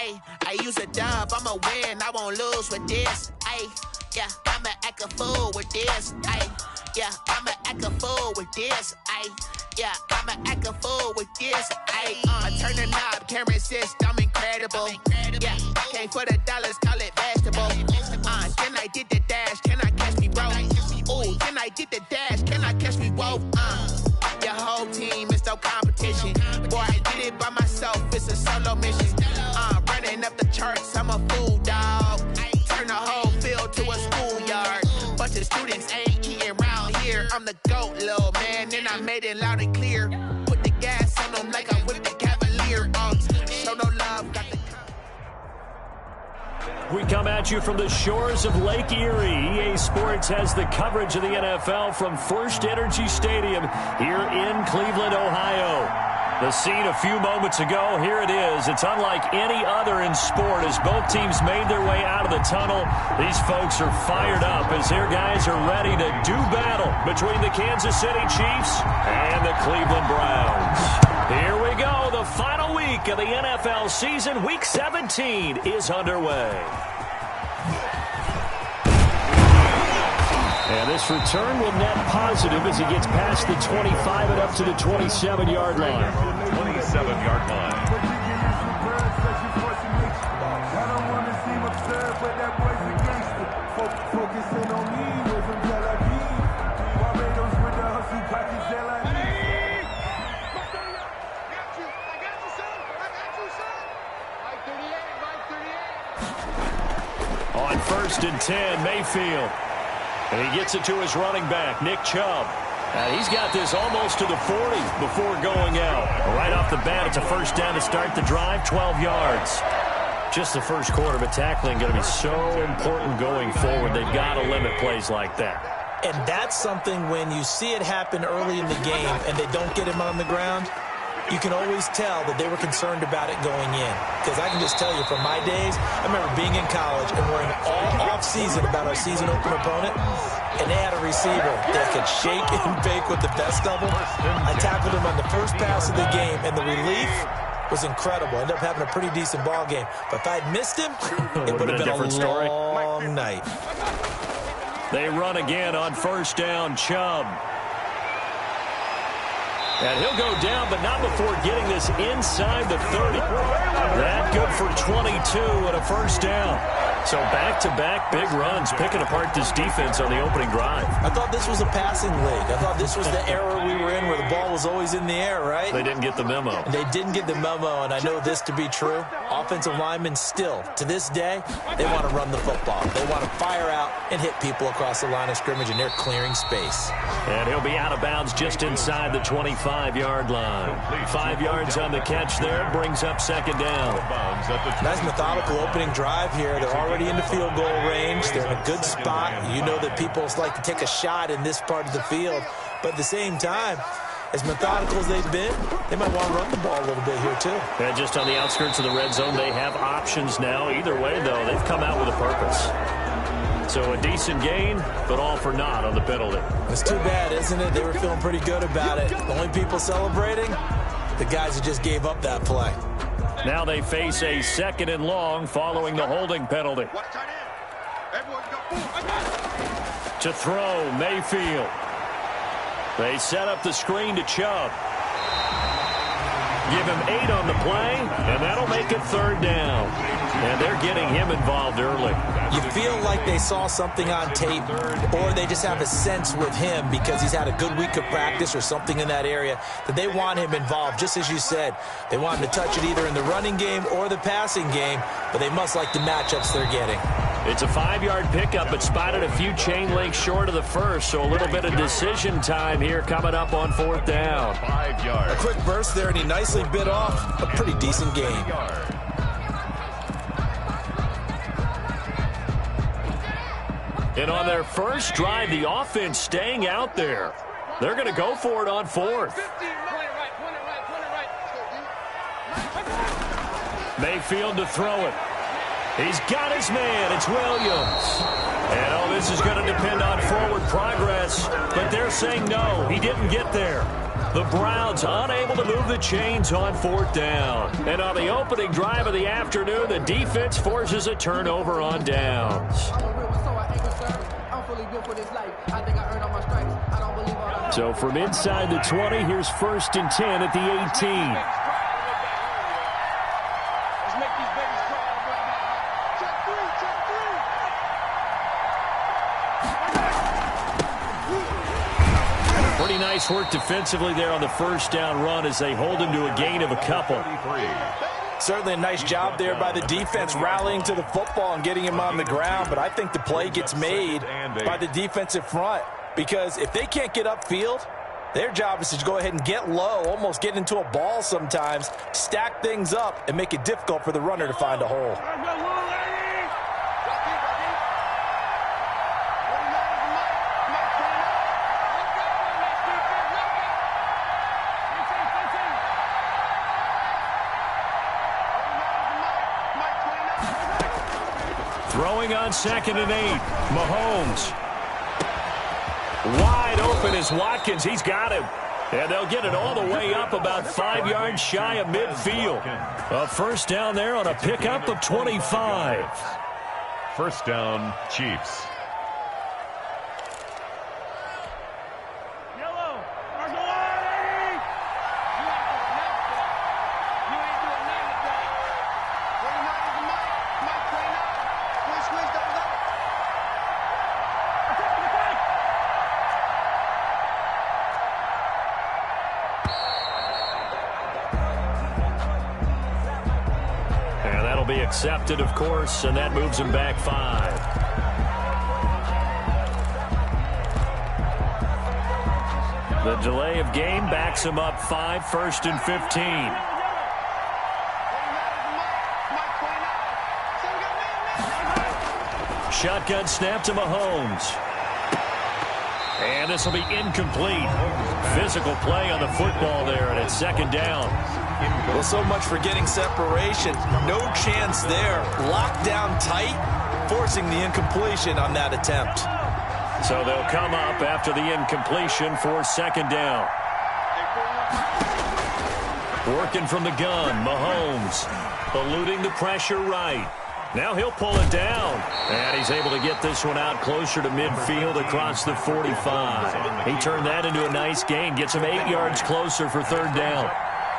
Ay, I use a dub, I'ma win, I won't lose with this. Ay, yeah, I'ma act a fool with this. Ay, yeah, I'ma act a fool with this. Ay, yeah, I'ma act a fool with this. Ay, I turn the knob, camera assist, I'm incredible. Yeah, came for the dollars, call it vegetable. Then I did the dash, can I catch me, bro? Ooh, then I did the dash, can I catch me, whoa? Your whole team is no competition. Boy, I did it by myself, it's a solo mission. Running up the charts, I'm a fool, dog. Turn the whole field to a schoolyard. Bunch of students ain't eating round here. I'm the GOAT, little man, and I made it loud and clear. Put the gas on them like I'm with the Cavalier. Show no love, got the... We come at you from the shores of Lake Erie. EA Sports has the coverage of the NFL from First Energy Stadium here in Cleveland, Ohio. The scene a few moments ago, here it is. It's unlike any other in sport as both teams made their way out of the tunnel. These folks are fired up as their guys are ready to do battle between the Kansas City Chiefs and the Cleveland Browns. Here we go. The final week of the NFL season, Week 17, is underway. And this return will net positive as he gets past the 25 and up to the 27-yard line. 27-yard line. On 1st and 10, Mayfield. And he gets it to his running back, Nick Chubb. And he's got this almost to the 40 before going out. Right off the bat, it's a first down to start the drive, 12 yards. Just the first quarter, but tackling going to be so important going forward. They've got to limit plays like that. And that's something when you see it happen early in the game and they don't get him on the ground, you can always tell that they were concerned about it going in. Because I can just tell you from my days, I remember being in college and worrying all off-season about our season open opponent, and they had a receiver that could shake and bake with the best of them. I tackled him on the first pass of the game, and the relief was incredible. Ended up having a pretty decent ball game. But if I had missed him, it would have been a long night. They run again on first down, Chubb. And he'll go down, but not before getting this inside the 30. That good for 22 and a first down. So back-to-back big runs, picking apart this defense on the opening drive. I thought this was a passing league. I thought this was the era we were in where the ball was always in the air, right? They didn't get the memo. They didn't get the memo, and I know this to be true. Offensive linemen still, to this day, they want to run the football. They want to fire out and hit people across the line of scrimmage, and they're clearing space. And he'll be out of bounds just inside the 25-yard line. 5 yards on the catch there, brings up second down. Nice methodical opening drive here. They're already in the field goal range. They're in a good spot. You know that people like to take a shot in this part of the field. But at the same time, as methodical as they've been, they might want to run the ball a little bit here too. And just on the outskirts of the red zone, they have options now. Either way, though, they've come out with a purpose. So a decent gain, but all for naught on the penalty. It's too bad, isn't it? They were feeling pretty good about it. The only people celebrating, the guys who just gave up that play. Now they face a second and long following the holding penalty. To throw, Mayfield. They set up the screen to Chubb. Give him 8 on the play, and that'll make it third down. And they're getting him involved early. You feel like they saw something on tape, or they just have a sense with him because he's had a good week of practice or something in that area that they want him involved, just as you said. They want him to touch it either in the running game or the passing game, but they must like the matchups they're getting. It's a 5-yard pickup, but spotted a few chain links short of the first, so a little bit of decision time here coming up on fourth down. 5 yards. A quick burst there, and he nicely bit off a pretty decent gain. And on their first drive, the offense staying out there. They're going to go for it on fourth. Mayfield to throw it. He's got his man. It's Williams. And, this is going to depend on forward progress. But they're saying no, he didn't get there. The Browns unable to move the chains on 4th down. And on the opening drive of the afternoon, the defense forces a turnover on downs. So from inside the 20, here's 1st and 10 at the 18. Pretty nice work defensively there on the 1st down run as they hold him to a gain of a couple. Certainly a nice job there by the defense rallying to the football and getting him on the ground, but I think the play gets made by the defensive front because if they can't get upfield, their job is to go ahead and get low, almost get into a ball sometimes, stack things up, and make it difficult for the runner to find a hole. Throwing on 2nd and 8. Mahomes. Wide open is Watkins. He's got him. And they'll get it all the way up about 5 yards shy of midfield. A 1st down there on a pickup of 25. 1st down, Chiefs. Be accepted, of course, and that moves him back 5. The delay of game backs him up 5, 1st and 15. Shotgun snap to Mahomes. And this will be incomplete. Physical play on the football there, and it's 2nd down. Well, so much for getting separation. No chance there. Locked down tight, forcing the incompletion on that attempt. So they'll come up after the incompletion for 2nd down. Working from the gun, Mahomes eluding the pressure right. Now he'll pull it down. And he's able to get this one out closer to midfield across the 45. He turned that into a nice gain. Gets him 8 yards closer for 3rd down.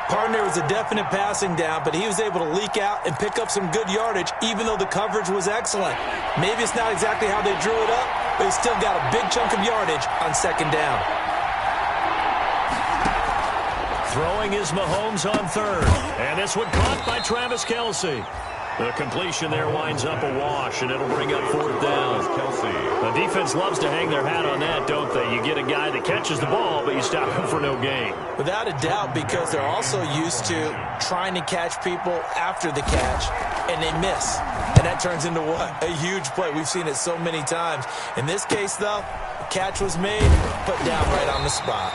Partner was a definite passing down, but he was able to leak out and pick up some good yardage, even though the coverage was excellent. Maybe it's not exactly how they drew it up, but he still got a big chunk of yardage on 2nd down. Throwing is Mahomes on 3rd. And this one caught by Travis Kelce. The completion there winds up a wash, and it'll bring up 4th down. The defense loves to hang their hat on that, don't they? You get a guy that catches the ball, but you stop him for no gain. Without a doubt, because they're also used to trying to catch people after the catch, and they miss. And that turns into what? A huge play. We've seen it so many times. In this case, though, the catch was made, put down right on the spot.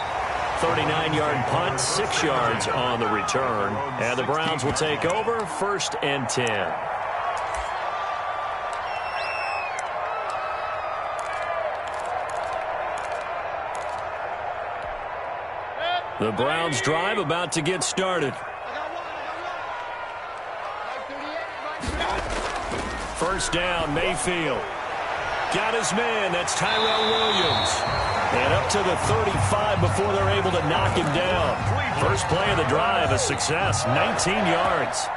39-yard punt, 6 yards on the return. And the Browns will take over 1st and 10. The Browns drive about to get started. 1st down, Mayfield. Got his man, that's Tyrell Williams. And up to the 35 before they're able to knock him down. First play of the drive, a success, 19 yards.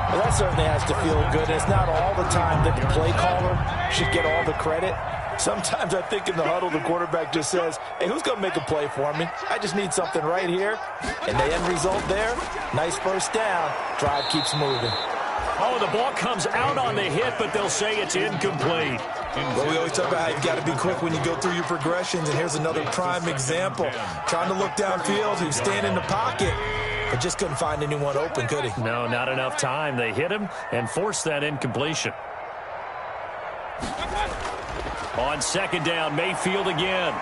Well, that certainly has to feel good. It's not all the time that the play caller should get all the credit. Sometimes I think in the huddle, the quarterback just says, hey, who's going to make a play for me? I just need something right here. And the end result there, nice 1st down. Drive keeps moving. Oh, the ball comes out on the hit, but they'll say it's incomplete. Well, we always talk about how you've got to be quick when you go through your progressions, and here's another prime example. Trying to look downfield, he was standing in the pocket, but just couldn't find anyone open, could he? No, not enough time. They hit him and forced that incompletion. On 2nd down, Mayfield again.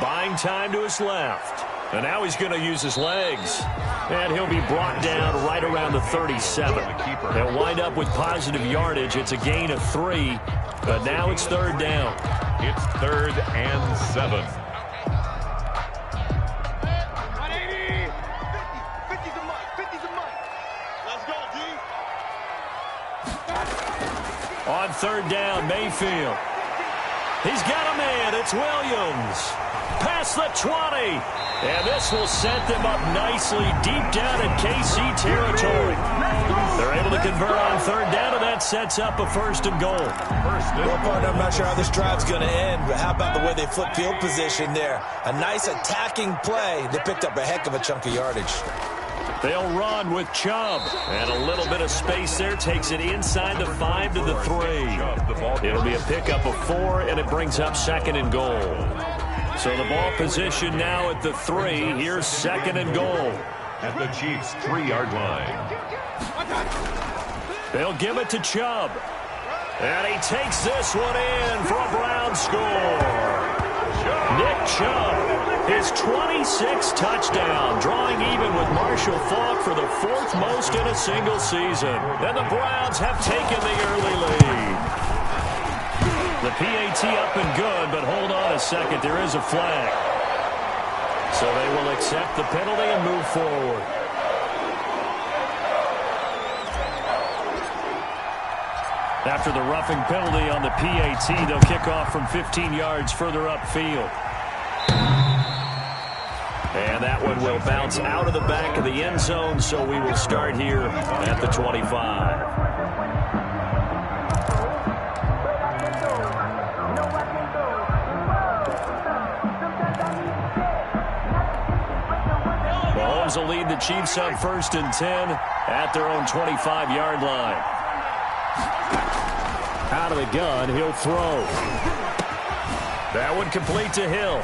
Buying time to his left. And now he's going to use his legs. And he'll be brought down right around the 37. They'll wind up with positive yardage. It's a gain of 3. But now it's 3rd down. It's 3rd and 7. third down. Mayfield. He's got a man. It's Williams. Past the 20. And this will set them up nicely deep down in KC territory. They're able to convert on third down, and that sets up a 1st and goal. Well, partner, I'm not sure how this drive's going to end, but how about the way they flip field position there? A nice attacking play. They picked up a heck of a chunk of yardage. They'll run with Chubb. And a little bit of space there takes it inside the 5 to the 3. It'll be a pickup of 4, and it brings up 2nd and goal. So the ball position now at the 3. Here's 2nd and goal. At the Chiefs' 3-yard line. They'll give it to Chubb. And he takes this one in for a Brown score. Nick Chubb, his 26th touchdown, drawing even with Marshall Faulk for the 4th most in a single season. And the Browns have taken the early lead. The PAT up and good, but hold on a second. There is a flag. So they will accept the penalty and move forward. After the roughing penalty on the PAT, they'll kick off from 15 yards further upfield. And that one will bounce out of the back of the end zone, so we will start here at the 25. Mahomes will lead the Chiefs on 1st and 10 at their own 25-yard line. Out of the gun, he'll throw. That one complete to Hill.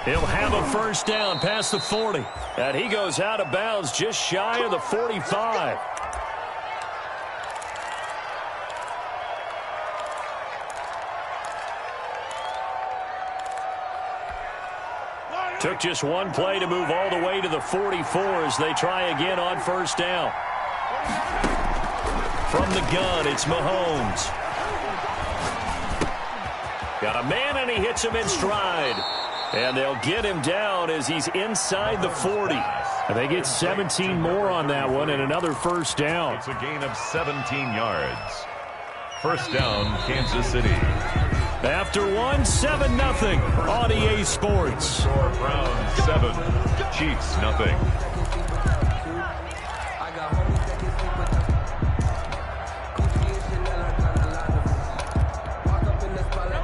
He'll have a 1st down past the 40. And he goes out of bounds just shy of the 45. Took just one play to move all the way to the 44 as they try again on 1st down. From the gun, it's Mahomes. Got a man, and he hits him in stride. And they'll get him down as he's inside the 40. And they get 17 more on that one and another 1st down. It's a gain of 17 yards. 1st down, Kansas City. After 7-0 on EA Sports. Browns 7, Chiefs 0.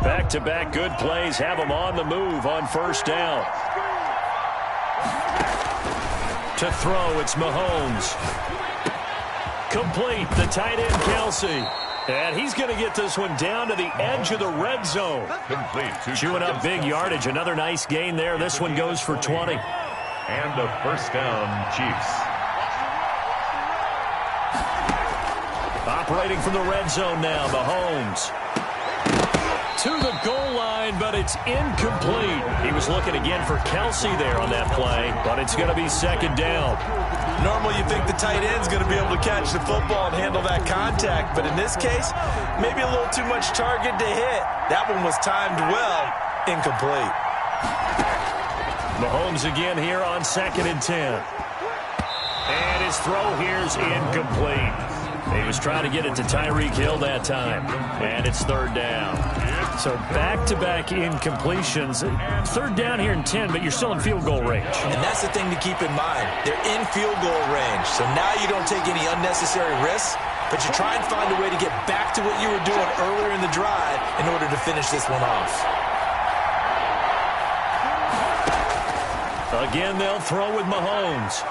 Back-to-back good plays have them on the move on 1st down. To throw, it's Mahomes. Complete, the tight end, Kelce. And he's going to get this one down to the edge of the red zone. Complete. Chewing up big yardage. Another nice gain there. This one goes for 20. And a 1st down, Chiefs. Operating from the red zone now, Mahomes. To the goal line, but it's incomplete. He was looking again for Kelce there on that play, but it's going to be 2nd down. Normally you think the tight end's going to be able to catch the football and handle that contact, but in this case, maybe a little too much target to hit. That one was timed well, incomplete. Mahomes again here on 2nd and 10. And his throw here's incomplete. He was trying to get it to Tyreek Hill that time, and it's 3rd down. So back-to-back incompletions. 3rd down here in 10, but you're still in field goal range. And that's the thing to keep in mind. They're in field goal range, so now you don't take any unnecessary risks, but you try and find a way to get back to what you were doing earlier in the drive in order to finish this one off. Again, they'll throw with Mahomes.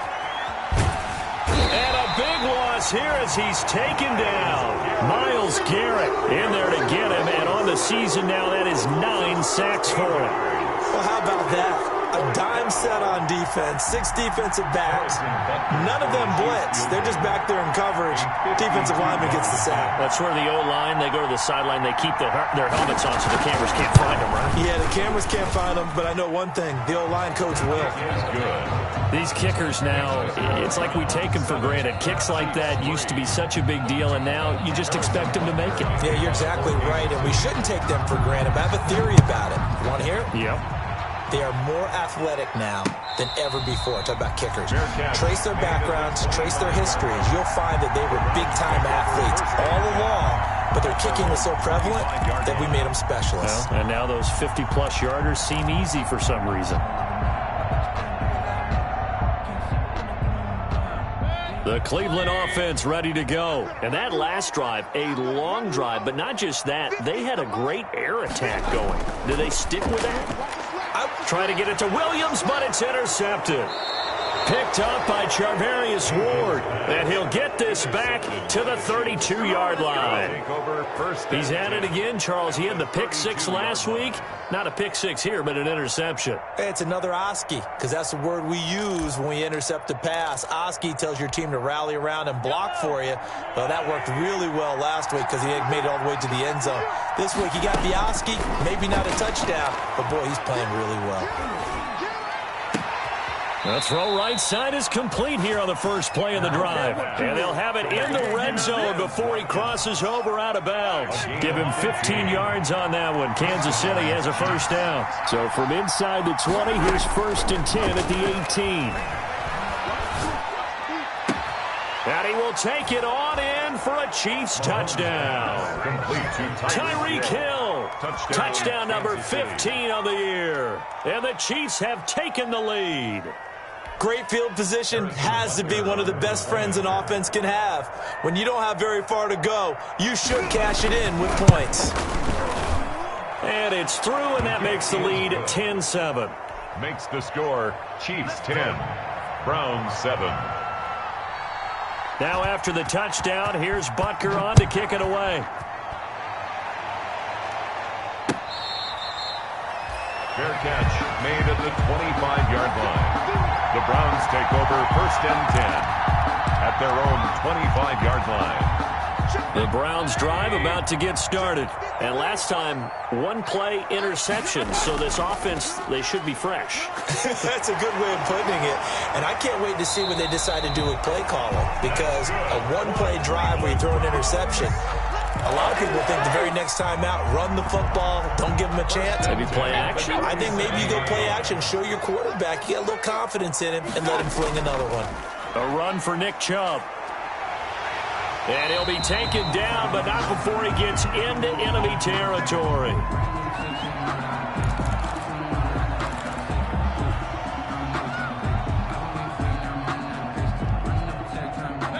And a big loss here as he's taken down. Myles Garrett in there to get him, and on the season now, that is 9 sacks for him. Well, how about that? A dime set on defense, 6 defensive backs. None of them blitz. They're just back there in coverage. Defensive lineman gets the sack. That's where the O-line, they go to the sideline, they keep their helmets on so the cameras can't find them, right? Yeah, the cameras can't find them, but I know one thing. The O-line coach will. Good. These kickers now, it's like we take them for granted. Kicks like that used to be such a big deal, and now you just expect them to make it. Yeah, you're exactly right, and we shouldn't take them for granted, but I have a theory about it. You want to hear it? Yep. They are more athletic now than ever before. Talk about kickers. Trace their backgrounds, trace their histories. You'll find that they were big-time athletes all along, but their kicking was so prevalent that we made them specialists. Well, and now those 50-plus yarders seem easy for some reason. The Cleveland offense ready to go. And that last drive, a long drive, but not just that. They had a great air attack going. Do they stick with that? Try to get it to Williams, but it's intercepted. Picked up by Charvarius Ward, and he'll get this back to the 32-yard line. He's at it again, Charles. He had the pick six last week. Not a pick six here, but an interception. It's another Oski, because that's the word we use when we intercept a pass. Oski tells your team to rally around and block for you. Well, that worked really well last week because he had made it all the way to the end zone. This week he got the Oski, maybe not a touchdown, but boy, he's playing really well. The throw right side is complete here on the first play of the drive. And they'll have it in the red zone before he crosses over out of bounds. Give him 15 yards on that one. Kansas City has a first down. So from inside the 20, here's 1st and 10 at the 18. And he will take it on in for a Chiefs touchdown. Tyreek Hill. Touchdown number 15 on the year. And the Chiefs have taken the lead. Great field position has to be one of the best friends an offense can have. When you don't have very far to go, you should cash it in with points. And it's through, and that makes the lead 10-7. Makes the score Chiefs 10, Browns 7. Now after the touchdown, here's Butker on to kick it away. Fair catch made at the 25-yard line. The Browns take over 1st and 10 at their own 25-yard line. The Browns drive about to get started. And last time, one play interception. So this offense, they should be fresh. That's a good way of putting it. And I can't wait to see what they decide to do with play calling. Because a one-play drive where you throw an interception, a lot of people think the very next time out, run the football, don't give them a chance. Maybe play action? I think maybe you go play action, show your quarterback, you get a little confidence in him, and let him fling another one. A run for Nick Chubb. And he'll be taken down, but not before he gets into enemy territory.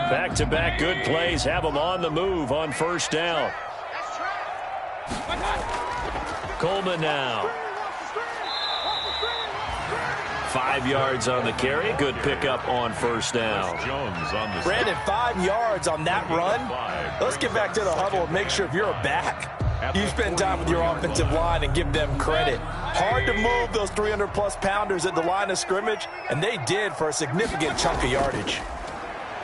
Back-to-back good plays have him on the move on first down. Coleman now. 5 yards on the carry. Good pickup on first down. Brandon, 5 yards on that run. Let's get back to the huddle and make sure if you're a back, you spend time with your offensive line and give them credit. Hard to move those 300-plus pounders at the line of scrimmage, and they did for a significant chunk of yardage.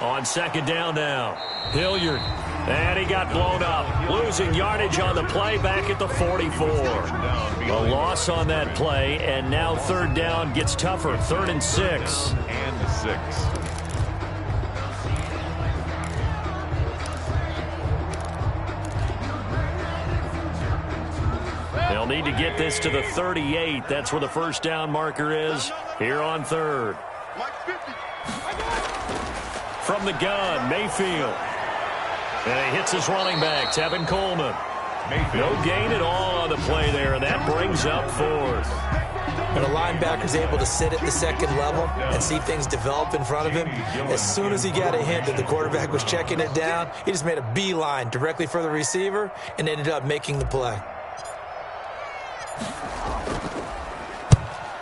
On second down now, Hilliard. And he got blown up. Losing yardage on the play back at the 44. A loss on that play, and now third down gets tougher. 3rd and 6. And 6. They'll need to get this to the 38. That's where the first down marker is here on 3rd. From the gun, Mayfield. And he hits his running back, Tevin Coleman. No gain at all on the play there, and that brings up 4th. When a linebacker's able to sit at the second level and see things develop in front of him, as soon as he got a hint that the quarterback was checking it down, he just made a beeline directly for the receiver and ended up making the play.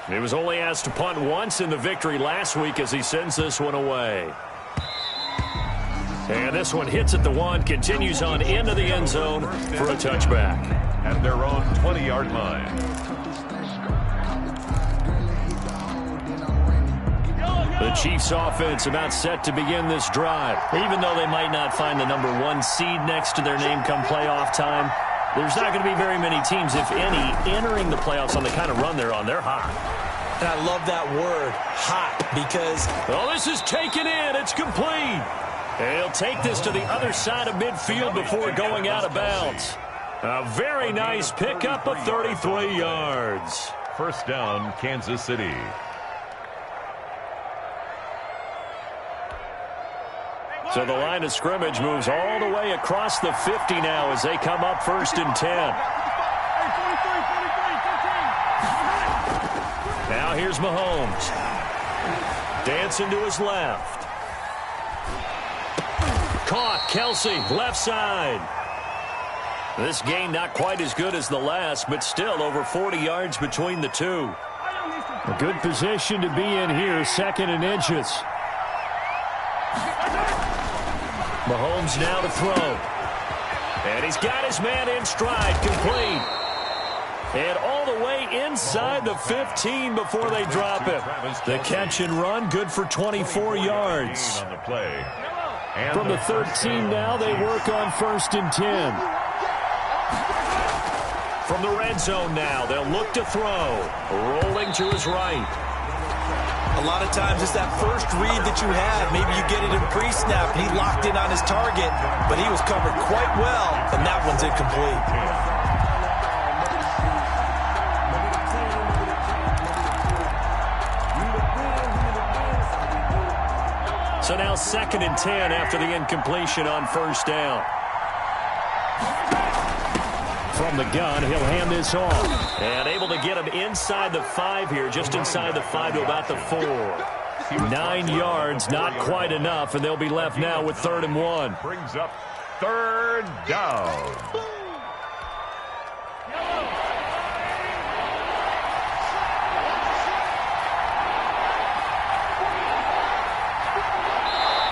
He was only asked to punt once in the victory last week as he sends this one away. And this one hits at the 1, continues on into the end zone for a touchback. At their own 20-yard line. The Chiefs offense about set to begin this drive. Even though they might not find the number 1 seed next to their name come playoff time, there's not going to be very many teams, if any, entering the playoffs on the kind of run they're on. They're hot. And I love that word, hot, because... Oh, this is taken in. It's complete. And he'll take this to the other side of midfield before going out of bounds. A very nice pickup of 33 yards. First down, Kansas City. So the line of scrimmage moves all the way across the 50 now as they come up 1st and 10. Now here's Mahomes. Dancing to his left. Caught. Kelsey, left side. This gain not quite as good as the last, but still over 40 yards between the two. A good position to be in here, 2nd and inches. Mahomes now to throw. And he's got his man in stride, complete. And all the way inside the 15 before they drop it. The catch and run, good for 24 yards. From the 13 now, they work on 1st and 10. From the red zone now, they'll look to throw. Rolling to his right. A lot of times it's that first read that you have. Maybe you get it in pre-snap, and he locked in on his target, but he was covered quite well, and that one's incomplete. So now 2nd and 10 after the incompletion on 1st down. From the gun, he'll hand this off. And able to get him inside the 5 here, just inside the 5 to about the 4. 9 yards, not quite enough, and they'll be left now with 3rd and 1. Brings up 3rd down.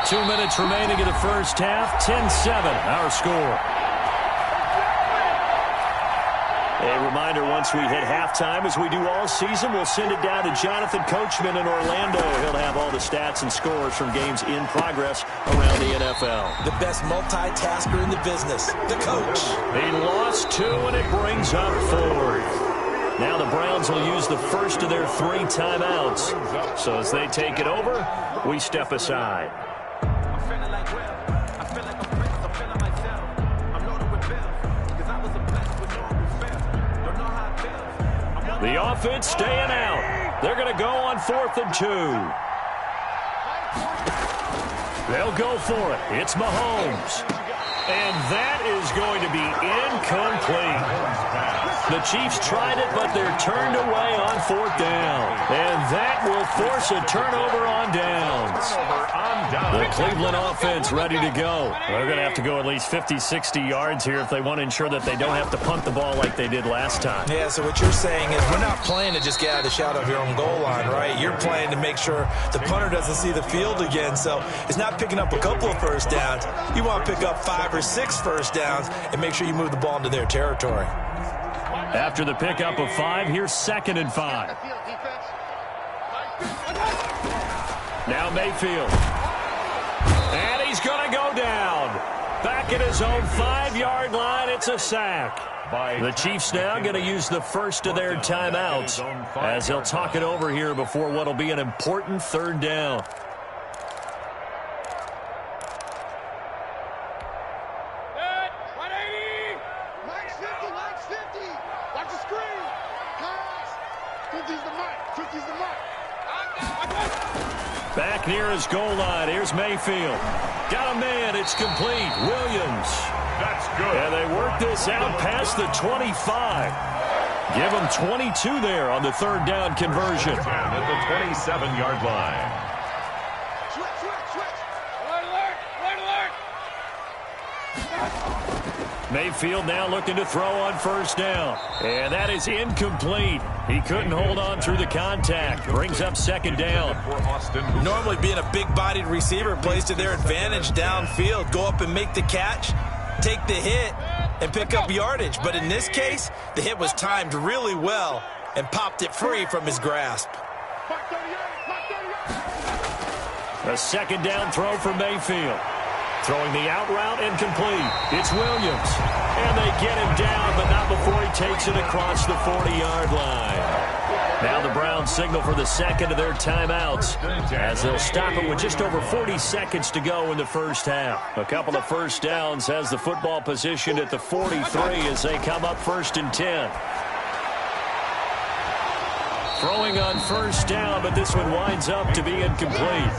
Two minutes remaining in the first half. 10-7, our score. A reminder, once we hit halftime, as we do all season, we'll send it down to Jonathan Coachman in Orlando. He'll have all the stats and scores from games in progress around the NFL. The best multitasker in the business, the coach. He lost 2, and it brings up 4th. Now the Browns will use the first of their 3 timeouts. So as they take it over, we step aside. The offense staying out. They're going to go on 4th and 2. They'll go for it. It's Mahomes. And that is going to be incomplete. The Chiefs tried it, but they're turned away on 4th down. And that will force a turnover on downs. The Cleveland offense ready to go. They're going to have to go at least 50, 60 yards here if they want to ensure that they don't have to punt the ball like they did last time. Yeah, so what you're saying is we're not playing to just get out of the shadow of your own goal line, right? You're playing to make sure the punter doesn't see the field again. So it's not picking up a couple of first downs. You want to pick up 5 or 6 first downs and make sure you move the ball into their territory. After the pickup of 5, here's 2nd and 5. Now Mayfield. And he's going to go down. Back at his own 5-yard line, it's a sack. The Chiefs now going to use the first of their timeouts as they'll talk it over here before what will be an important 3rd down. Back near his goal line. Here's Mayfield. Got a man. It's complete. Williams. That's good. And they work this out past the 25. Give them 22 there on the 3rd down conversion. At the 27-yard line. Mayfield now looking to throw on 1st down. And that is incomplete. He couldn't hold on through the contact. Brings up 2nd down. Normally being a big-bodied receiver plays to their advantage downfield. Go up and make the catch, take the hit, and pick up yardage. But in this case, the hit was timed really well and popped it free from his grasp. A 2nd down throw for Mayfield. Throwing the out route incomplete. It's Williams. And they get him down, but not before he takes it across the 40-yard line. Now the Browns signal for the 2nd of their timeouts as they'll stop it with just over 40 seconds to go in the first half. A couple of first downs has the football positioned at the 43 as they come up 1st and 10. Throwing on first down, but this one winds up to be incomplete.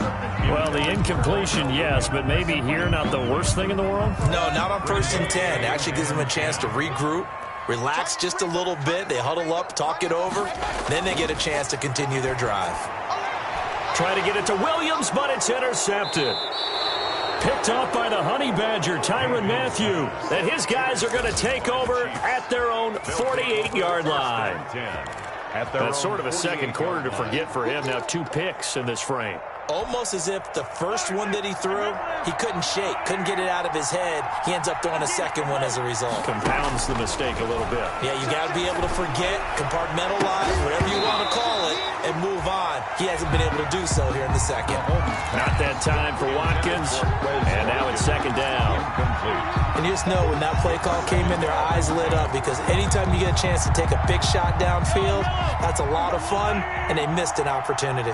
Well, the incompletion, yes, but maybe here not the worst thing in the world? No, not on 1st and 10. It actually gives them a chance to regroup, relax just a little bit. They huddle up, talk it over. Then they get a chance to continue their drive. Try to get it to Williams, but it's intercepted. Picked off by the Honey Badger, Tyrann Mathieu. And his guys are going to take over at their own 48-yard line. That's sort of a second quarter to forget for him. Now 2 picks in this frame. Almost as if the first one that he threw, he couldn't shake, couldn't get it out of his head. He ends up throwing a second one as a result. Compounds the mistake a little bit. Yeah, you got to be able to forget, compartmentalize, whatever you want to call it, and move on. He hasn't been able to do so here in the second. Not that time for Watkins, and now it's second down. And you just know when that play call came in, their eyes lit up because anytime you get a chance to take a big shot downfield, that's a lot of fun, and they missed an opportunity.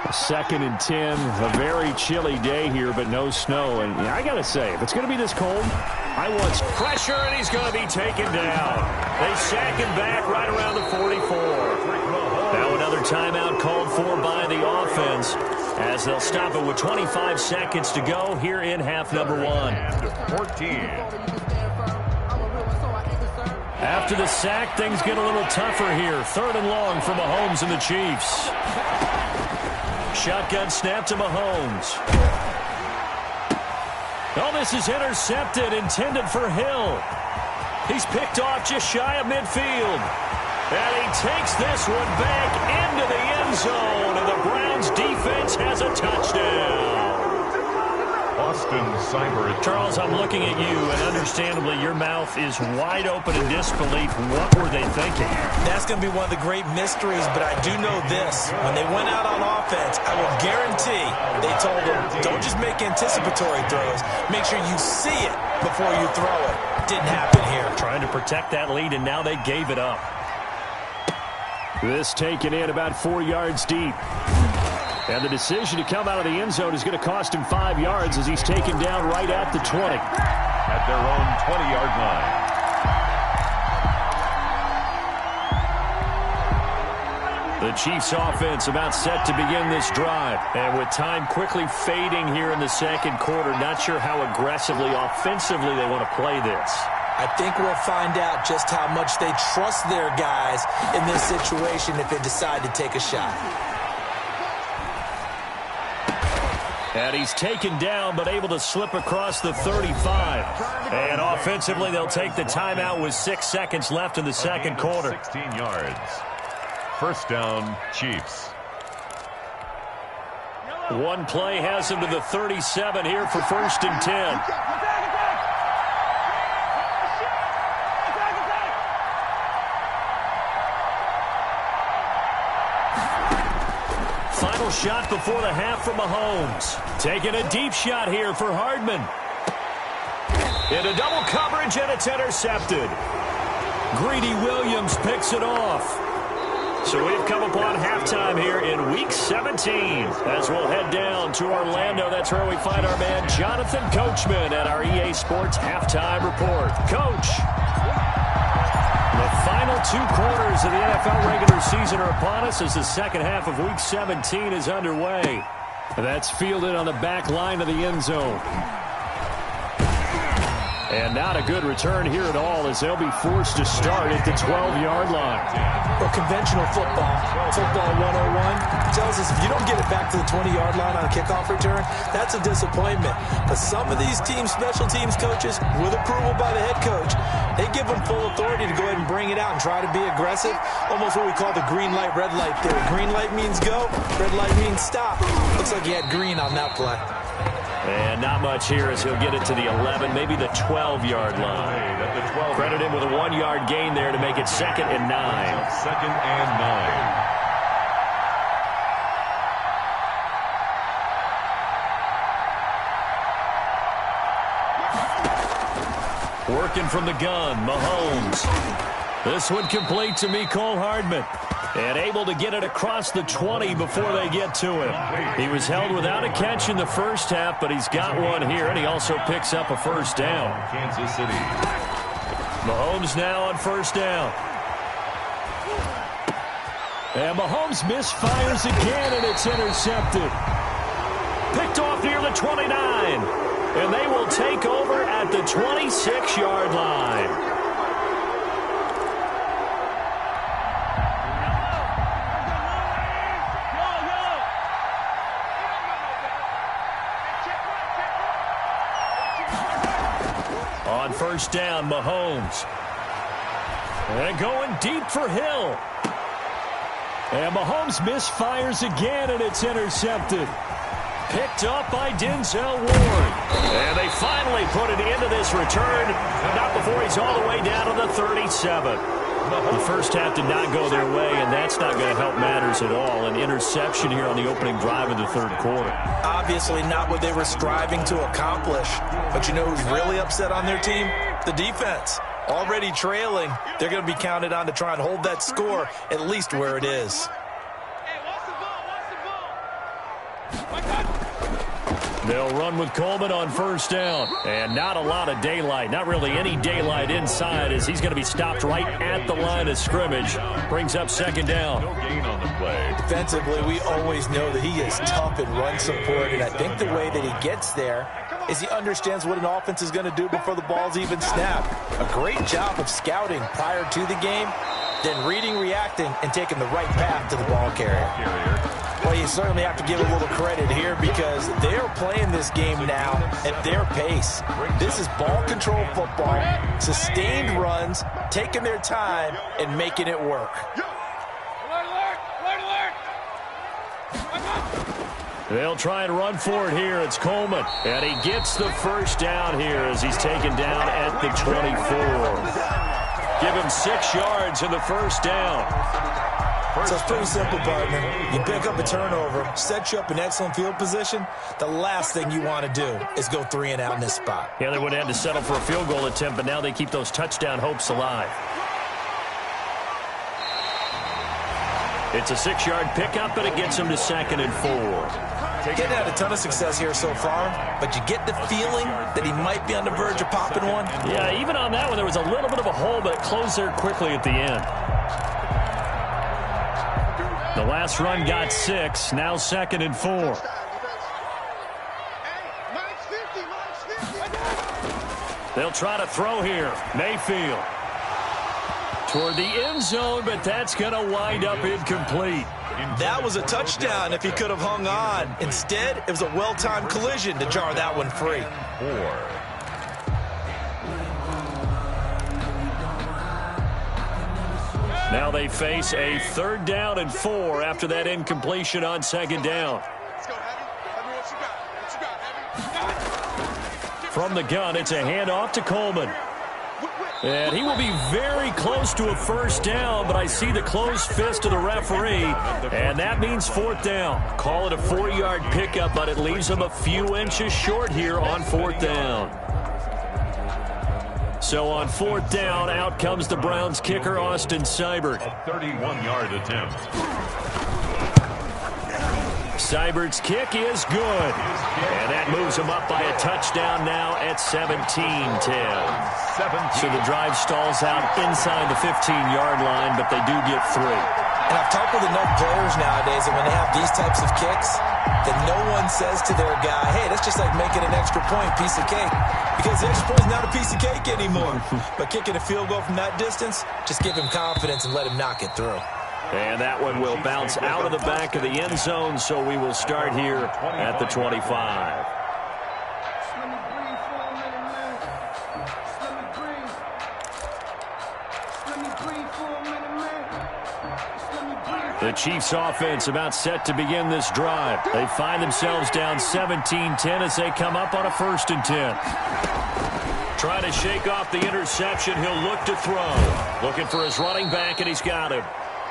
2nd and 10, a very chilly day here, but no snow. And I got to say, if it's going to be this cold, I want pressure, and he's going to be taken down. They sack him back right around the 44. Now another timeout called for by the offense as they'll stop it with 25 seconds to go here in half number 1. 14. After the sack, things get a little tougher here. 3rd and long for Mahomes and the Chiefs. Shotgun snap to Mahomes. Oh, this is intercepted, intended for Hill. He's picked off just shy of midfield. And he takes this one back into the end zone, and the Browns defense has a touchdown. Austin Seibert. Charles, I'm looking at you, and understandably, your mouth is wide open in disbelief. What were they thinking? That's going to be one of the great mysteries, but I do know this. When they went out on offense, I will guarantee they told them, don't just make anticipatory throws. Make sure you see it before you throw it. Didn't happen here. Trying to protect that lead, and now they gave it up. This taken in about 4 yards deep. And the decision to come out of the end zone is going to cost him 5 yards as he's taken down right at the 20. At their own 20-yard line. The Chiefs offense about set to begin this drive. And with time quickly fading here in the second quarter, not sure how aggressively, offensively they want to play this. I think we'll find out just how much they trust their guys in this situation if they decide to take a shot. And he's taken down, but able to slip across the 35. And offensively, they'll take the timeout with 6 seconds left in the second quarter. 16 yards. First down, Chiefs. One play has him to the 37 here for 1st and 10. Final shot before the half from Mahomes. Taking a deep shot here for Hardman. Into double coverage, and it's intercepted. Greedy Williams picks it off. So we've come upon halftime here in Week 17 as we'll head down to Orlando. That's where we find our man Jonathan Coachman at our EA Sports Halftime Report. Coach, the final 2 quarters of the NFL regular season are upon us as the second half of Week 17 is underway. That's fielded on the back line of the end zone. And not a good return here at all as they'll be forced to start at the 12-yard line. Well, conventional football 101, tells us if you don't get it back to the 20-yard line on a kickoff return, that's a disappointment. But some of these teams, special teams coaches, with approval by the head coach, they give them full authority to go ahead and bring it out and try to be aggressive. Almost what we call the green light, red light theory. Green light means go, red light means stop. Looks like he had green on that play. And not much here as he'll get it to the 11, maybe the 12-yard line. Credit him with a 1-yard gain there to make it 2nd and 9. 2nd and 9. Working from the gun, Mahomes. This one complete to Mecole Hardman. And able to get it across the 20 before they get to him. He was held without a catch in the first half, but he's got one here, and he also picks up a first down. Kansas City. Mahomes now on first down. And Mahomes misfires again, and it's intercepted. Picked off near the 29. And they will take over at the 26-yard line. On first down, Mahomes. And going deep for Hill. And Mahomes misfires again, and it's intercepted. Picked up by Denzel Ward. And they finally put an end to this return. Not before he's all the way down to the 37. The first half did not go their way, and that's not going to help matters at all. An interception here on the opening drive of the third quarter. Obviously not what they were striving to accomplish. But you know who's really upset on their team? The defense. Already trailing, they're going to be counted on to try and hold that score at least where it is. They'll run with Coleman on first down. And not a lot of daylight. Not really any daylight inside as he's going to be stopped right at the line of scrimmage. Brings up second down. No gain on the play. Defensively, we always know that he is tough in run support. And I think the way that he gets there is he understands what an offense is going to do before the ball's even snapped. A great job of scouting prior to the game, then reading, reacting, and taking the right path to the ball carrier. Well, you certainly have to give a little credit here because they're playing this game now at their pace. This is ball control football, sustained runs, taking their time, and making it work. They'll try and run for it here. It's Coleman. And he gets the first down here as he's taken down at the 24. Give him 6 yards in the first down. So it's pretty simple, partner. You pick up a turnover, set you up in excellent field position. The last thing you want to do is go 3 and out in this spot. Yeah, they would have had to settle for a field goal attempt, but now they keep those touchdown hopes alive. It's a 6-yard pickup, and it gets them to 2nd and 4. Getting had a ton of success here so far, but you get the feeling that he might be on the verge of popping one. Yeah, even on that one, there was a little bit of a hole, but it closed there quickly at the end. The last run got 6, now 2nd and 4. They'll try to throw here. Mayfield toward the end zone, but that's going to wind up incomplete. That was a touchdown if he could have hung on. Instead, it was a well-timed collision to jar that one free. 4. Now they face a 3rd down and 4 after that incompletion on 2nd down. From the gun, it's a handoff to Coleman. And he will be very close to a first down, but I see the closed fist of the referee, and that means 4th down. Call it a 4-yard pickup, but it leaves him a few inches short here on 4th down. So on 4th down, out comes the Browns kicker, Austin Seibert. A 31-yard attempt. Seibert's kick is good. And that moves him up by a touchdown now at 17-10. So the drive stalls out inside the 15-yard line, but they do get 3. And I've talked with enough players nowadays that when they have these types of kicks, that no one says to their guy, hey, that's just like making an extra point, piece of cake. Because the extra point is not a piece of cake anymore. But kicking a field goal from that distance, just give him confidence and let him knock it through. And that one will bounce out of the back of the end zone, so we will start here at the 25. The Chiefs offense about set to begin this drive. They find themselves down 17-10 as they come up on a 1st and 10. Trying to shake off the interception. He'll look to throw. Looking for his running back, and he's got him.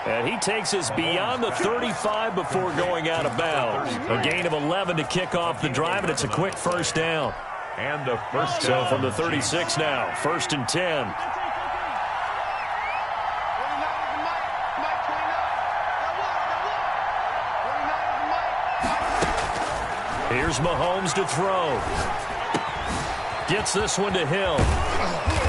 And he takes us beyond the 35 before going out of bounds. A gain of 11 to kick off the drive, and it's a quick first down. And a first So down. from the 36 now, 1st and 10. Here's Mahomes to throw. Gets this one to Hill.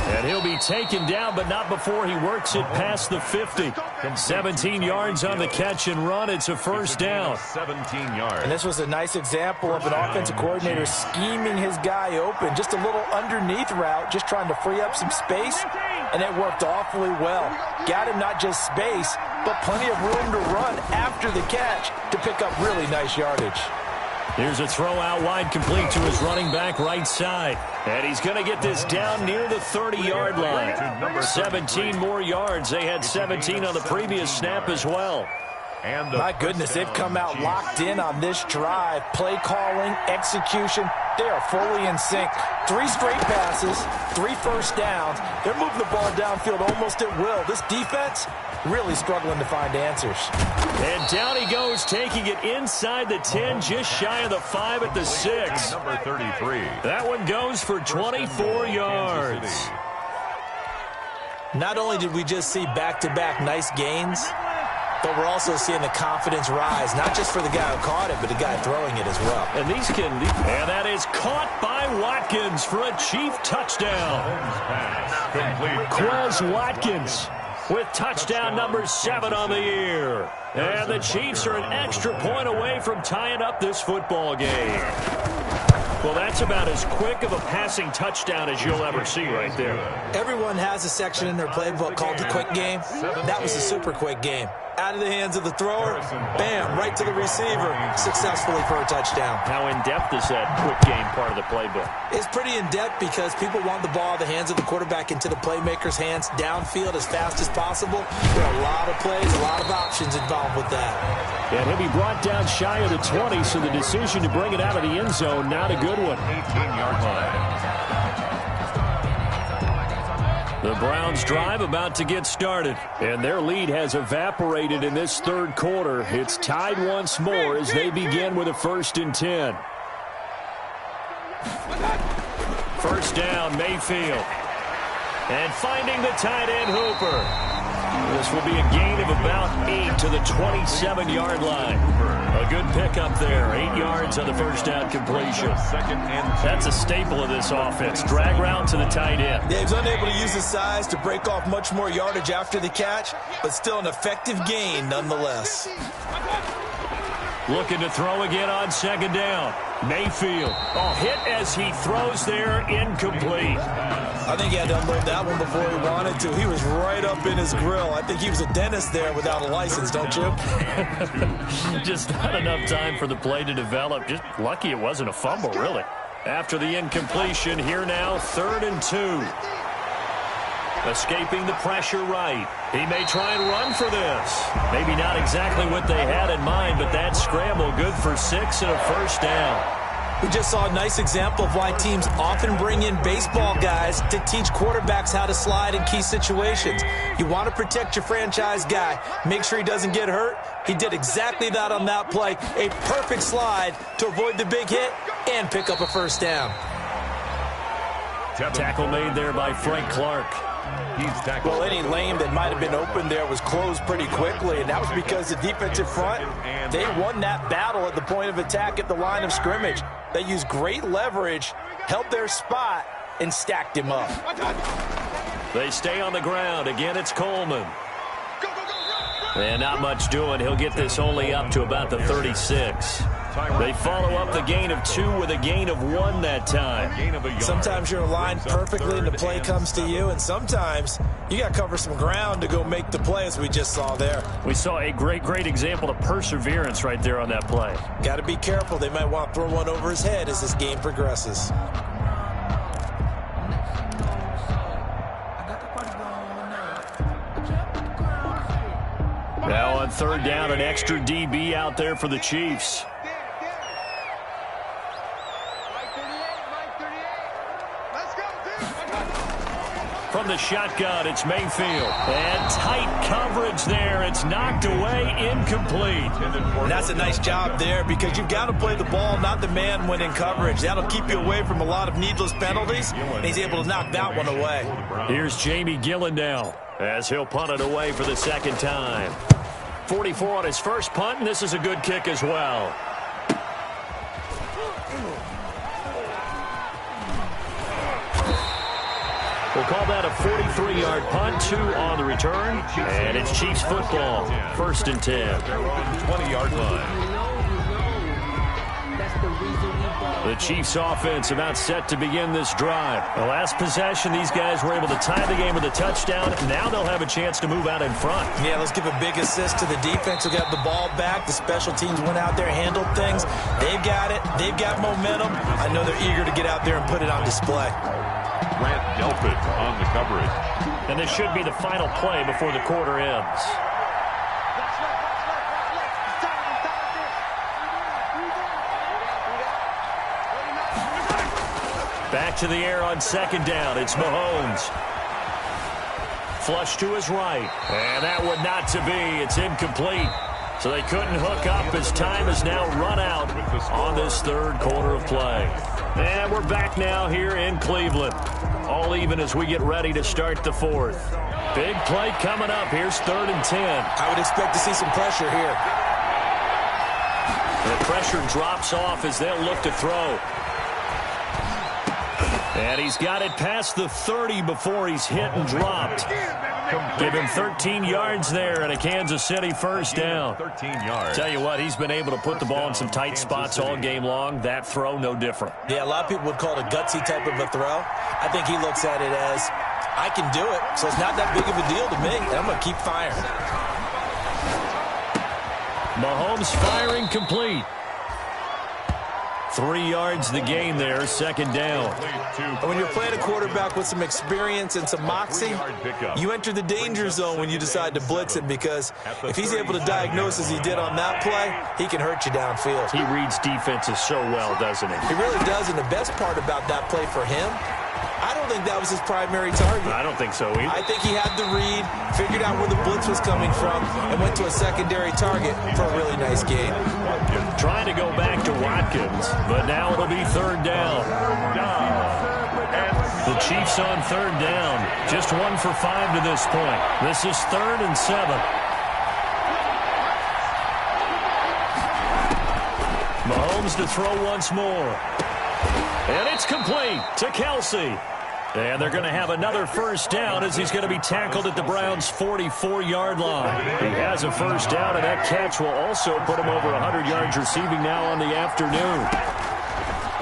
And he'll be taken down, but not before he works it past the 50. 17 yards on the catch and run. It's a first down. 17 yards. And this was a nice example of an offensive coordinator scheming his guy open. Just a little underneath route, just trying to free up some space, and it worked awfully well. Got him not just space, but plenty of room to run after the catch to pick up really nice yardage. Here's a throw out wide, complete to his running back right side. And he's going to get this down near the 30-yard line. 17 more yards. They had 17 on the previous snap as well. And my goodness, they've come out locked in on this drive. Play calling, execution, they are fully in sync. 3 straight passes, 3 first downs. They're moving the ball downfield almost at will. This defense really struggling to find answers. And down he goes, taking it inside the 10, just shy of the 5 at the 6. Number 33. That one goes for 24 yards. Not only did we just see back-to-back nice gains, but we're also seeing the confidence rise, not just for the guy who caught it, but the guy throwing it as well. And and that is caught by Watkins for a Chief touchdown. Quez Watkins with touchdown number 7 on the year. And the Chiefs are an extra point away from tying up this football game. Well, that's about as quick of a passing touchdown as you'll ever see right there. Everyone has a section in their playbook called the quick game. That was a super quick game. Out of the hands of the thrower, bam, right to the receiver, successfully for a touchdown. How in-depth is that quick game part of the playbook? It's pretty in-depth because people want the ball out of the hands of the quarterback into the playmaker's hands downfield as fast as possible. There are a lot of plays, a lot of options involved with that. And he'll be brought down shy of the 20, so the decision to bring it out of the end zone, not a good one. 18-yard line. The Browns drive about to get started, and their lead has evaporated in this third quarter. It's tied once more as they begin with a 1st and 10. First down, Mayfield. And finding the tight end, Hooper. This will be a gain of about 8 to the 27-yard line. A good pickup there. 8 yards on the first down completion. That's a staple of this offense. Drag route to the tight end. Yeah, he's unable to use his size to break off much more yardage after the catch, but still an effective gain nonetheless. Looking to throw again on 2nd down. Mayfield. Oh, hit as he throws there, incomplete. I think he had to unload that one before he wanted to. He was right up in his grill. I think he was a dentist there without a license, don't you? Just not enough time for the play to develop. Just lucky it wasn't a fumble, really. After the incompletion, here now, 3rd and 2. Escaping the pressure right. He may try and run for this. Maybe not exactly what they had in mind, but that scramble good for 6 and a first down. We just saw a nice example of why teams often bring in baseball guys to teach quarterbacks how to slide in key situations. You want to protect your franchise guy. Make sure he doesn't get hurt. He did exactly that on that play. A perfect slide to avoid the big hit and pick up a first down. Tackle made there by Frank Clark. Well, any lane that might have been open there was closed pretty quickly, and that was because the defensive front, they won that battle at the point of attack at the line of scrimmage. They used great leverage, held their spot, and stacked him up. They stay on the ground. Again, it's Coleman. And not much doing. He'll get this only up to about the 36. They follow up the gain of 2 with a gain of 1 that time. Sometimes you're aligned perfectly and the play comes to you, and sometimes you got to cover some ground to go make the play, as we just saw there. We saw a great example of perseverance right there on that play. Got to be careful. They might want to throw one over his head as this game progresses. Now on 3rd down, an extra DB out there for the Chiefs. From the shotgun, it's Mayfield. And tight coverage there. It's knocked away, incomplete. And that's a nice job there because you've got to play the ball, not the man when in coverage. That'll keep you away from a lot of needless penalties, and he's able to knock that one away. Here's Jamie Gillen now as he'll punt it away for the 2nd time. 44 on his first punt, and this is a good kick as well. call that a 43-yard punt, 2 on the return. And it's Chiefs football, 1st and 10. Their own 20-yard line. The Chiefs offense about set to begin this drive. The last possession, these guys were able to tie the game with a touchdown. Now they'll have a chance to move out in front. Yeah, let's give a big assist to the defense who got the ball back. The special teams went out there, handled things. They've got it. They've got momentum. I know they're eager to get out there and put it on display. Grant Delpit on the coverage. And this should be the final play before the quarter ends. Back to the air on 2nd down. It's Mahomes. Flush to his right. And that would not to be. It's incomplete. So they couldn't hook up as time has now run out on this 3rd quarter of play. And we're back now here in Cleveland. All even as we get ready to start the 4th. Big play coming up. Here's 3rd and 10. I would expect to see some pressure here. The pressure drops off as they'll look to throw. And he's got it past the 30 before he's hit and dropped. Give him 13 yards there and a Kansas City 1st down. 13 yards. Tell you what, he's been able to put the ball in some tight spots all game long. That throw, no different. Yeah, a lot of people would call it a gutsy type of a throw. I think he looks at it as, I can do it, so it's not that big of a deal to me, and I'm going to keep firing. Mahomes firing complete. 3 yards the gain there, 2nd down. And when you're playing a quarterback with some experience and some moxie, you enter the danger zone when you decide to blitz him, because if he's able to diagnose as he did on that play, he can hurt you downfield. He reads defenses so well, doesn't he? He really does, and the best part about that play for him, I don't think that was his primary target. I don't think so either. I think he had the read, figured out where the blitz was coming from, and went to a secondary target for a really nice gain. Trying to go back to Watkins, but now it'll be 3rd down. The Chiefs on 3rd down. Just 1 for 5 to this point. This is 3rd and 7. Mahomes to throw once more. And it's complete to Kelsey. And they're going to have another 1st down as he's going to be tackled at the Browns' 44-yard line. He has a 1st down, and that catch will also put him over 100 yards receiving now on the afternoon.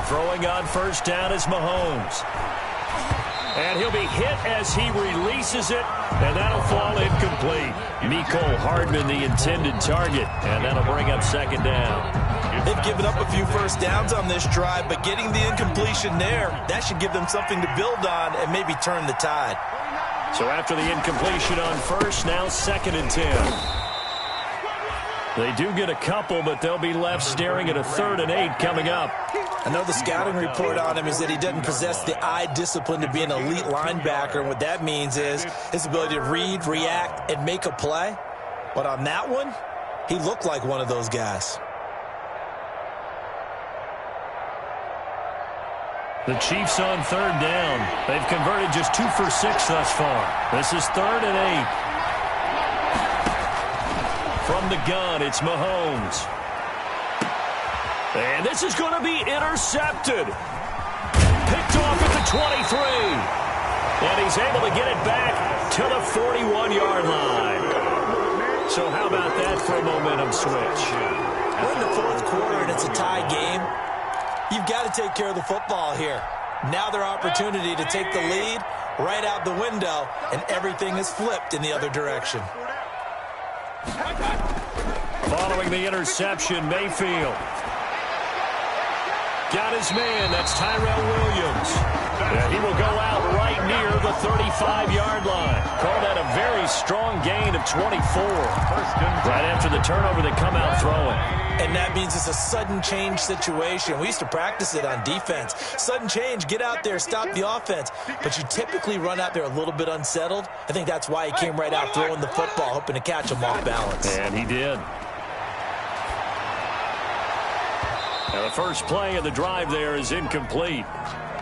Throwing on 1st down is Mahomes. And he'll be hit as he releases it, and that'll fall incomplete. Mecole Hardman, the intended target, and that'll bring up 2nd down. They've given up a few 1st downs on this drive, but getting the incompletion there, that should give them something to build on and maybe turn the tide. So after the incompletion on 1st, now 2nd and 10. They do get a couple, but they'll be left staring at a 3rd and 8 coming up. I know the scouting report on him is that he doesn't possess the eye discipline to be an elite linebacker, and what that means is his ability to read, react, and make a play. But on that one, he looked like one of those guys. The Chiefs on 3rd down. They've converted just 2 for 6 thus far. This is 3rd and 8. From the gun, it's Mahomes. And this is going to be intercepted. Picked off at the 23. And he's able to get it back to the 41-yard line. So how about that for a momentum switch? We're in the 4th quarter, and it's a tie game. You've got to take care of the football here. Now their opportunity to take the lead right out the window, and everything is flipped in the other direction. Following the interception, Mayfield. Got his man. That's Tyrell Williams. And he will go out right near the 35-yard line. Call that a very strong gain of 24. Right after the turnover, they come out throwing. And that means it's a sudden change situation. We used to practice it on defense. Sudden change, get out there, stop the offense. But you typically run out there a little bit unsettled. I think that's why he came right out throwing the football, hoping to catch him off balance. And he did. Now the first play of the drive there is incomplete.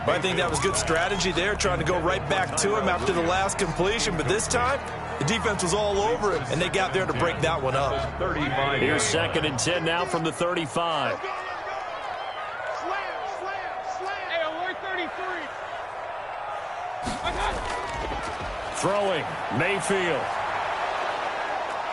But I think that was good strategy there, trying to go right back to him after the last completion. But this time, the defense was all over him, and they got there to break that one up. Here's 2nd and 10 now from the 35. Throwing, Mayfield.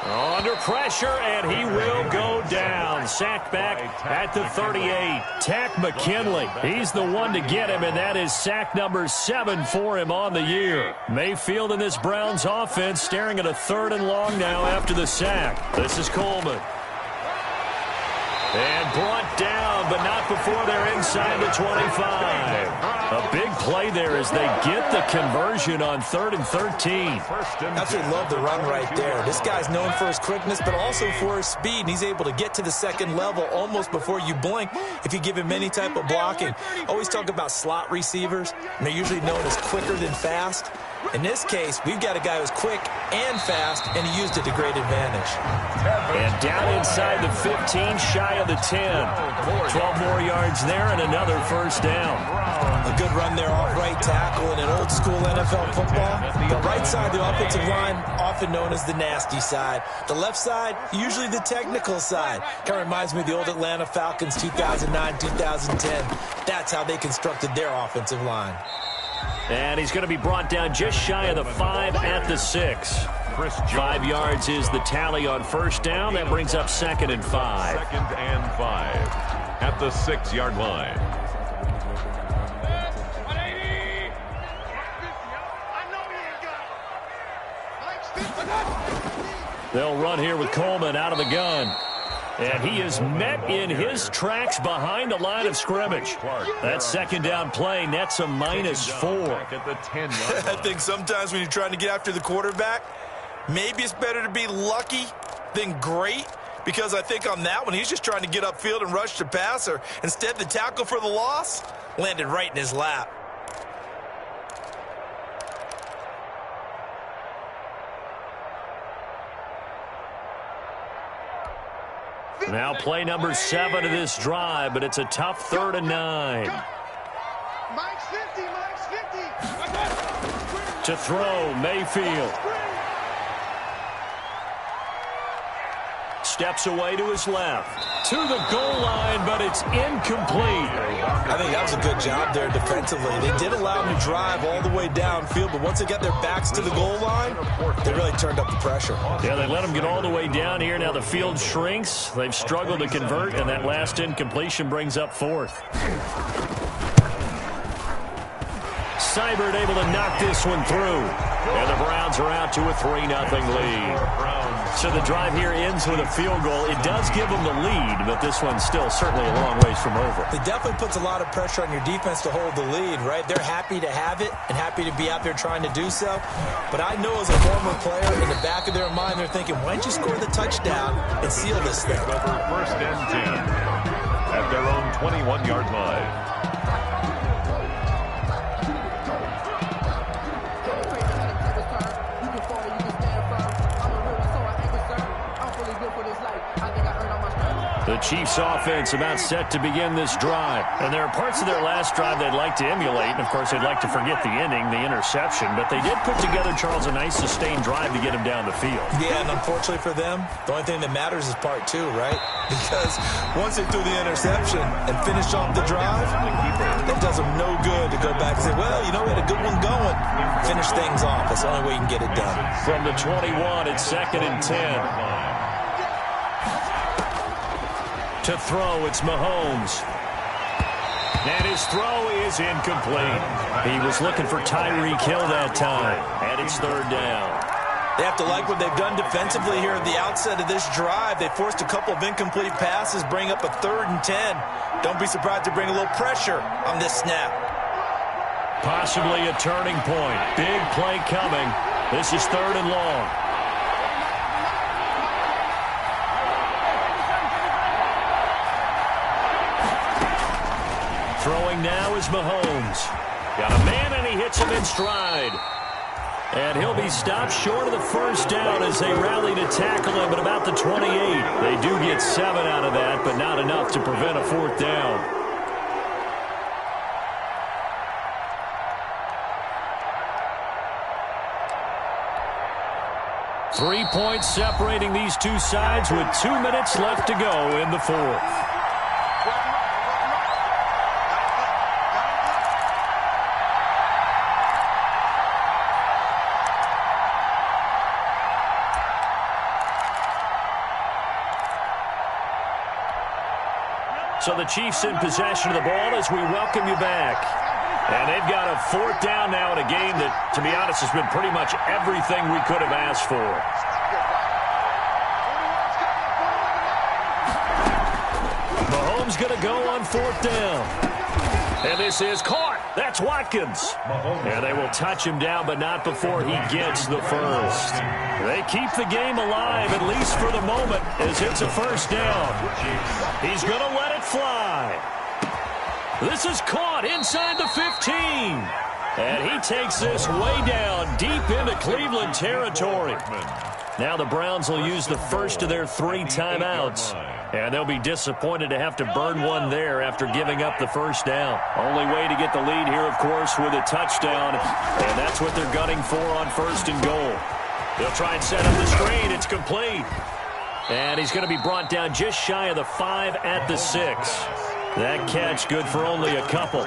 Under pressure, and he will go down. Sacked back at the 38. Takk McKinley. He's the one to get him, and that is sack number 7 for him on the year. Mayfield in this Browns offense staring at a 3rd and long now after the sack. This is Coleman. And brought down, but not before they're inside the 25. A big play there as they get the conversion on 3rd and 13. Absolutely love the run right there. This guy's known for his quickness, but also for his speed. And he's able to get to the second level almost before you blink if you give him any type of blocking. Always talk about slot receivers, and they're usually known as quicker than fast. In this case, we've got a guy who's quick and fast, and he used it to great advantage. And down inside the 15, shy of the 10. 12 more yards there and another first down. A good run there off right tackle in an old-school NFL football. The right side of the offensive line, often known as the nasty side. The left side, usually the technical side. Kind of reminds me of the old Atlanta Falcons 2009, 2010. That's how they constructed their offensive line. And he's going to be brought down just shy of the 5 at the 6. 5 yards is the tally on first down. That brings up 2nd and 5. 2nd and 5 at the 6-yard line. They'll run here with Coleman out of the gun. And he is met in his tracks behind the line of scrimmage. That 2nd down play nets a -4. At the 10-yard line. I think sometimes when you're trying to get after the quarterback, maybe it's better to be lucky than great, because I think on that one, he's just trying to get upfield and rush the passer. Instead, the tackle for the loss landed right in his lap. Now play number 7 of this drive, but it's a tough 3rd and 9. Mike's 50, Mike's 50. To throw, Mayfield. Steps away to his left. To the goal line, but it's incomplete. I think that was a good job there defensively. They did allow him to drive all the way downfield, but once they got their backs to the goal line, they really turned up the pressure. Yeah, they let him get all the way down here. Now the field shrinks. They've struggled to convert, and that last incompletion brings up 4th. Seibert able to knock this one through. And the Browns are out to a 3-0 lead. So the drive here ends with a field goal. It does give them the lead, but this one's still certainly a long ways from over. It definitely puts a lot of pressure on your defense to hold the lead, right? They're happy to have it and happy to be out there trying to do so. But I know as a former player, in the back of their mind, they're thinking, why don't you score the touchdown and seal this thing? Over 1st and 10 at their own 21-yard line. The Chiefs offense about set to begin this drive. And there are parts of their last drive they'd like to emulate. And, of course, they'd like to forget the ending, the interception. But they did put together, Charles, a nice sustained drive to get him down the field. Yeah, and unfortunately for them, the only thing that matters is part 2, right? Because once they threw the interception and finished off the drive, it does them no good to go back and say, well, you know, we had a good one going. Finish things off. That's the only way you can get it done. From the 21, it's 2nd and 10. To throw, it's Mahomes. And his throw is incomplete. He was looking for Tyreek Hill that time. And it's 3rd down. They have to like what they've done defensively here at the outset of this drive. They forced a couple of incomplete passes, bring up a 3rd and 10. Don't be surprised to bring a little pressure on this snap. Possibly a turning point. Big play coming. This is 3rd and long. Throwing now is Mahomes. Got a man, and he hits him in stride. And he'll be stopped short of the first down as they rally to tackle him at about the 28. They do get 7 out of that, but not enough to prevent a 4th down. Three points separating these two sides with 2 minutes left to go in the 4th. So the Chiefs in possession of the ball as we welcome you back. And they've got a 4th down now in a game that, to be honest, has been pretty much everything we could have asked for. Mahomes going to go on 4th down. And this is caught. That's Watkins. And they will touch him down, but not before he gets the first. They keep the game alive, at least for the moment, as it's a 1st down. He's going to let it fly. This is caught inside the 15. And he takes this way down, deep into Cleveland territory. Now the Browns will use the first of their 3 timeouts. And they'll be disappointed to have to burn one there after giving up the 1st down. Only way to get the lead here, of course, with a touchdown. And that's what they're gunning for on 1st and goal. They'll try and set up the screen. It's complete. And he's going to be brought down just shy of the 5 at the 6. That catch good for only a couple.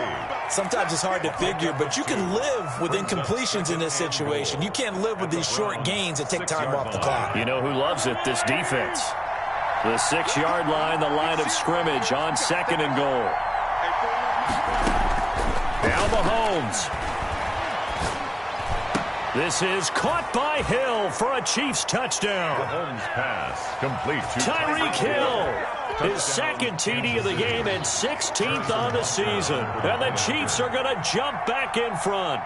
Sometimes it's hard to figure, but you can live with incompletions in this situation. You can't live with these short gains that take time off the clock. You know who loves it? This defense. The 6-yard line, the line of scrimmage on 2nd and goal. Now Mahomes. This is caught by Hill for a Chiefs touchdown. Mahomes pass complete to Tyreek Hill. His 2nd TD of the game and 16th on the season. And the Chiefs are going to jump back in front.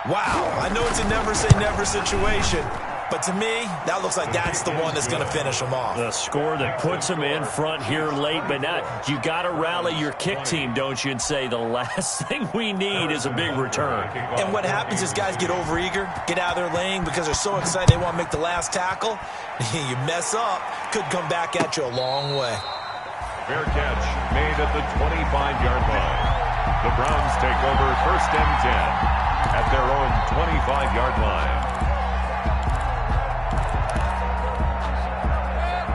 Wow, I know it's a never-say-never situation, but to me, that looks like that's the one that's going to finish them off. The score that puts them in front here late, but now you got to rally your kick team, don't you, and say the last thing we need is a big return. And what happens is guys get overeager, get out of their lane because they're so excited they want to make the last tackle. You mess up, could come back at you a long way. Fair catch made at the 25-yard line. The Browns take over 1st and 10 at their own 25-yard line.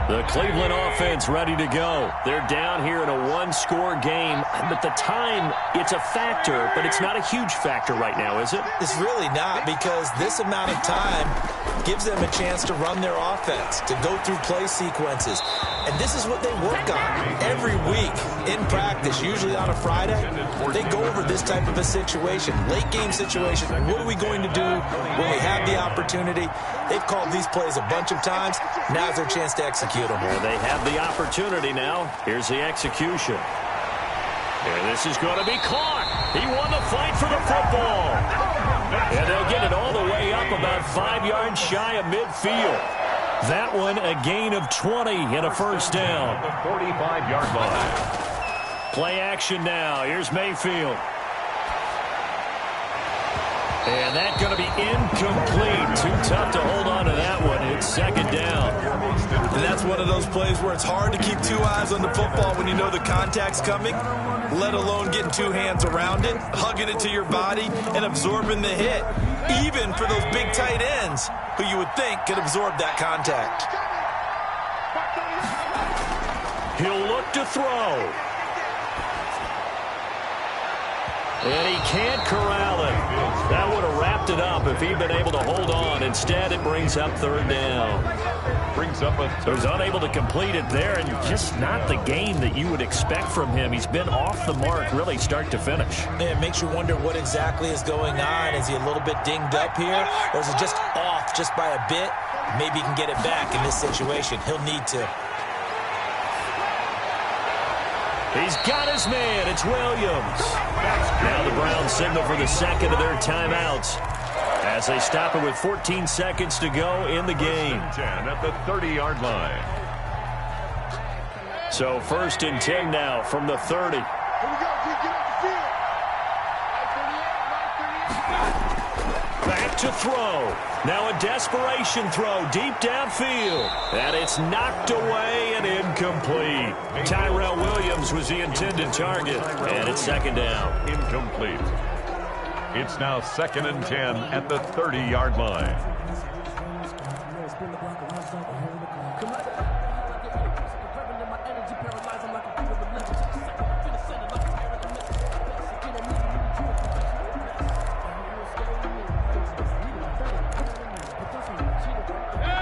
The Cleveland offense ready to go. They're down here in a 1-score game, but the time, it's a factor, but it's not a huge factor right now, is it? It's really not, because this amount of time gives them a chance to run their offense, to go through play sequences. And this is what they work on every week in practice, usually on a Friday. They go over this type of a situation, late game situation. What are we going to do when we have the opportunity? They've called these plays a bunch of times. Now's their chance to execute them. Well, they have the opportunity now. Here's the execution. And this is going to be caught. He won the fight for the football. And they'll get it all the way up about 5 yards shy of midfield. That one a gain of 20 and a 1st down. The 45-yard line. Play action now. Here's Mayfield. And that's going to be incomplete. Too tough to hold on to that one. It's 2nd down. And that's one of those plays where it's hard to keep 2 eyes on the football when you know the contact's coming, let alone getting 2 hands around it, hugging it to your body, and absorbing the hit, even for those big tight ends who you would think could absorb that contact. He'll look to throw. And he can't corral it. That would have wrapped it up if he'd been able to hold on. Instead, it brings up 3rd down. So he's unable to complete it there, and just not the game that you would expect from him. He's been off the mark, really, start to finish. It makes you wonder what exactly is going on. Is he a little bit dinged up here, or is it just off just by a bit? Maybe he can get it back in this situation. He'll need to. He's got his man. It's Williams. Now the Browns signal for the 2nd of their timeouts as they stop it with 14 seconds to go in the game. 10 at the 30-yard line. So 1st and 10 now from the 30. Here we go. Get off the field. Back to throw. Now a desperation throw deep downfield. And it's knocked away and incomplete. Tyrell Williams was the intended target. And it's 2nd down. Incomplete. It's now 2nd and 10 at the 30-yard line.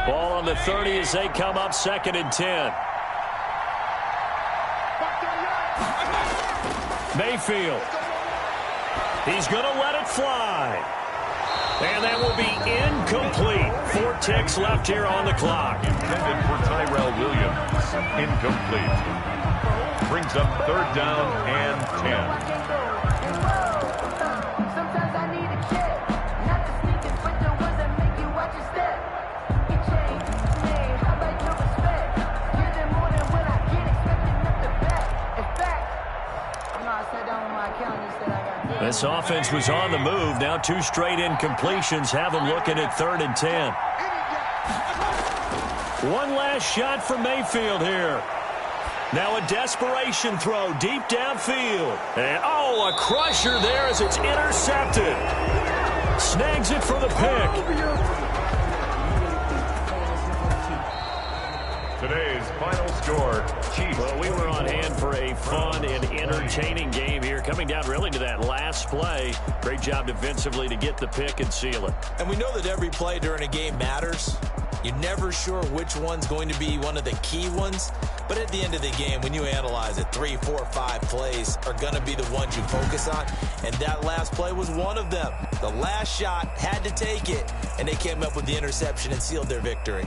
Ball on the 30 as they come up 2nd and 10. Mayfield. He's going to let it fly. And that will be incomplete. 4 ticks left here on the clock. Intended for Tyrell Williams. Incomplete. Brings up 3rd down and 10. This offense was on the move. Now 2 straight incompletions have them looking at 3rd and 10. One last shot for Mayfield here. Now a desperation throw deep downfield. And, oh, a crusher there as it's intercepted. Snags it for the pick. Today's final score, Chiefs. Well, we were on hand for a fun and entertaining game here. Coming down really to that last play. Great job defensively to get the pick and seal it. And we know that every play during a game matters. You're never sure which one's going to be one of the key ones. But at the end of the game, when you analyze it, 3, 4, 5 plays are going to be the ones you focus on. And that last play was one of them. The last shot had to take it, and they came up with the interception and sealed their victory.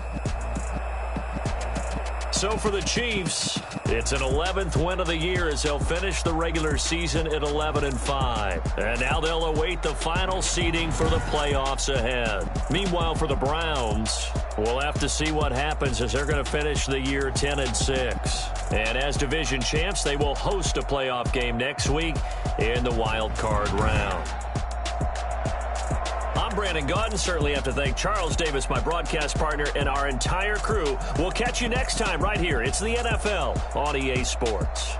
So for the Chiefs, it's an 11th win of the year as they'll finish the regular season at 11-5. And now they'll await the final seeding for the playoffs ahead. Meanwhile, for the Browns, we'll have to see what happens as they're going to finish the year 10-6. And as division champs, they will host a playoff game next week in the wild card round. I'm Brandon Gaudin. Certainly have to thank Charles Davis, my broadcast partner, and our entire crew. We'll catch you next time right here. It's the NFL on EA Sports.